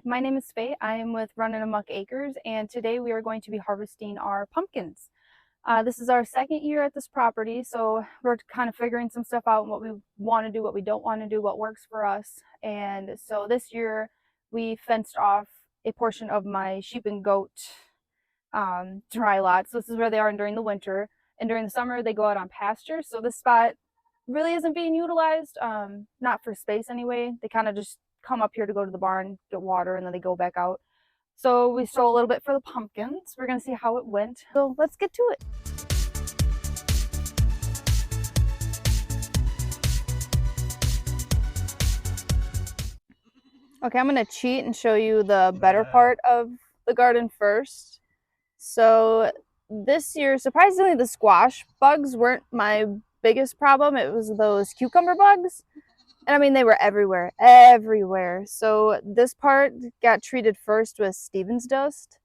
my name is Faye. I am with Runnin' Amuck Acres, and today we are going to be harvesting our pumpkins. This is our second year at this property, so we're kind of figuring some stuff out, what we want to do, what we don't want to do, what works for us. And so this year we fenced off a portion of my sheep and goat dry lot. So this is where they are during the winter, and during the summer they go out on pasture. So this spot really isn't being utilized, not for space anyway. They kind of just come up here to go to the barn, get water, and then they go back out. So we stole a little bit for the pumpkins. We're gonna see how it went. So let's get to it. Okay, I'm gonna cheat and show you the better part of the garden first. So this year, surprisingly, the squash bugs weren't my biggest problem. It was those cucumber bugs. And I mean, they were everywhere, everywhere. So this part got treated first with Stevens dust.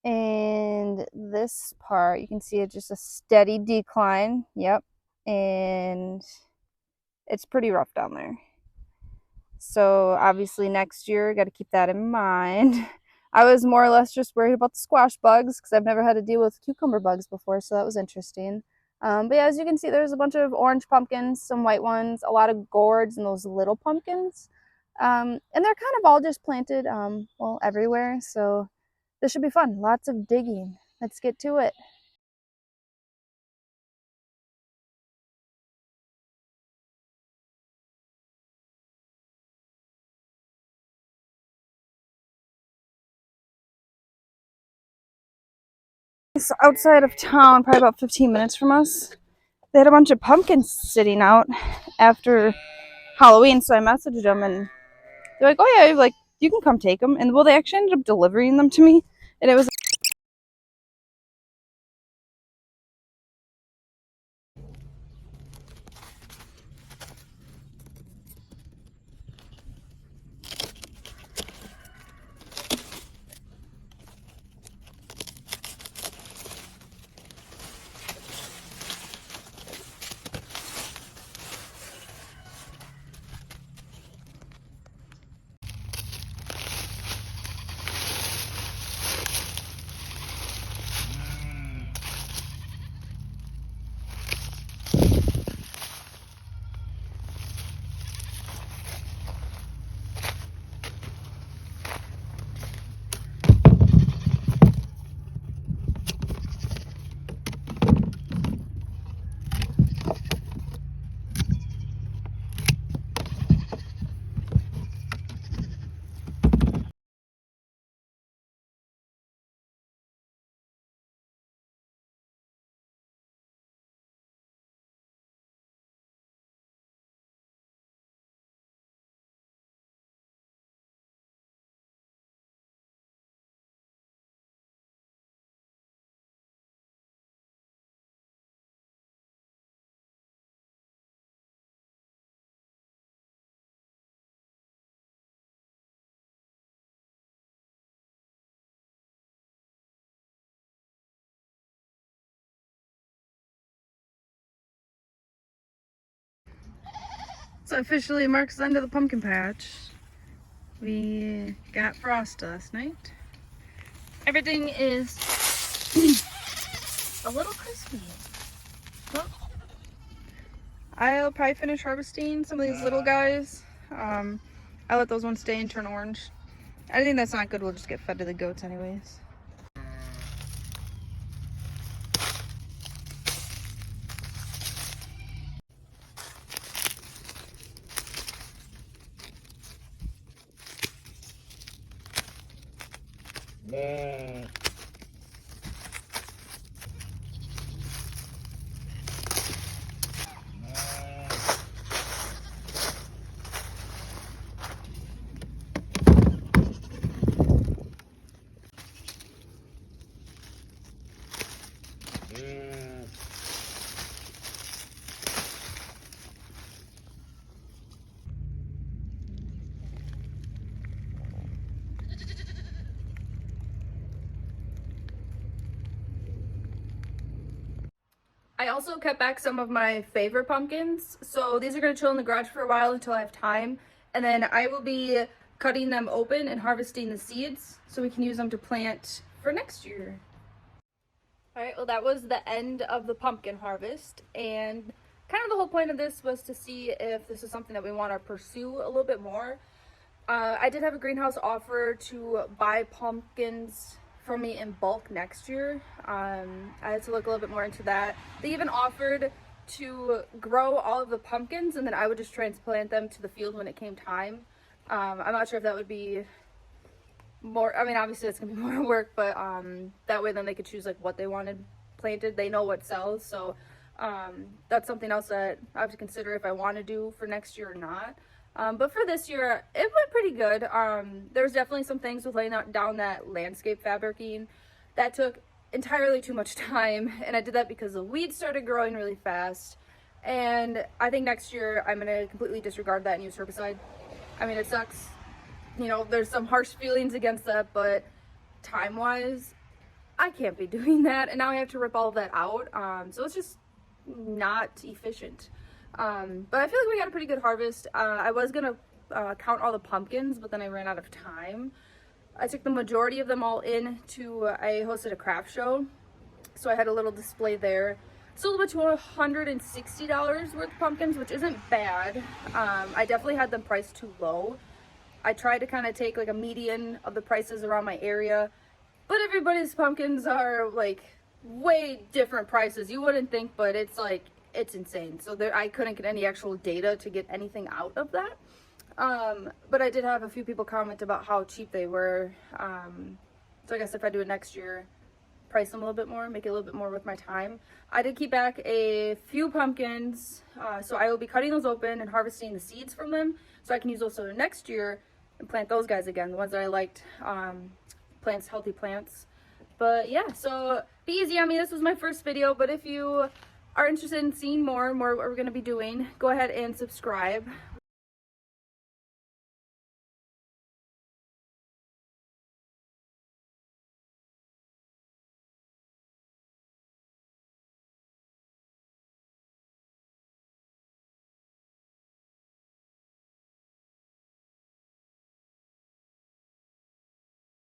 And this part, you can see it's just a steady decline. Yep. And it's pretty rough down there. So obviously next year, got to keep that in mind. I was more or less just worried about the squash bugs because I've never had to deal with cucumber bugs before, so that was interesting. But yeah, as you can see, there's a bunch of orange pumpkins, some white ones, a lot of gourds, and those little pumpkins. And they're kind of all just planted, well, everywhere. So this should be fun. Lots of digging. Let's get to it. It's outside of town, probably about 15 minutes from us. They had a bunch of pumpkins sitting out after Halloween, so I messaged them and they're like, "Oh yeah, like you can come take them." And well, they actually ended up delivering them to me, and it was so officially marks the end of the pumpkin patch. We got frost last night. Everything is a little crispy. Well, I'll probably finish harvesting some of these little guys. I let those ones stay and turn orange. Anything that's not good will just get fed to the goats anyways. I also kept back some of my favorite pumpkins, so these are going to chill in the garage for a while until I have time, and then I will be cutting them open and harvesting the seeds so we can use them to plant for next year. All right, well, that was the end of the pumpkin harvest, and kind of the whole point of this was to see if this is something that we want to pursue a little bit more. I did have a greenhouse offer to buy pumpkins for me in bulk next year. I had to look a little bit more into that. They even offered to grow all of the pumpkins and then I would just transplant them to the field when it came time. I'm not sure if that would be more, I mean, obviously it's gonna be more work, but that way then they could choose like what they wanted planted. They know what sells, so that's something else that I have to consider if I want to do for next year or not. But for this year, it went pretty good. There's definitely some things with laying down that landscape fabricing that took entirely too much time, and I did that because the weeds started growing really fast. And I think next year I'm gonna completely disregard that and use herbicide. I mean, it sucks. You know, there's some harsh feelings against that, but time-wise, I can't be doing that, and now I have to rip all of that out. So it's just not efficient. But I feel like we got a pretty good harvest. I was gonna count all the pumpkins, but then I ran out of time. I took the majority of them all in to, I hosted a craft show, so I had a little display there. Sold about $160 worth of pumpkins, which isn't bad. I definitely had them priced too low. I tried to kind of take like a median of the prices around my area, but everybody's pumpkins are like way different prices. You wouldn't think, but it's like, it's insane. So there, I couldn't get any actual data to get anything out of that. But I did have a few people comment about how cheap they were. So I guess if I do it next year, price them a little bit more, make it a little bit more with my time. I did keep back a few pumpkins, so I will be cutting those open and harvesting the seeds from them so I can use those for next year and plant those guys again, the ones that I liked, plants, healthy plants. But yeah, so be easy on me. This was my first video, but if you are interested in seeing more what we're going to be doing, go ahead and subscribe.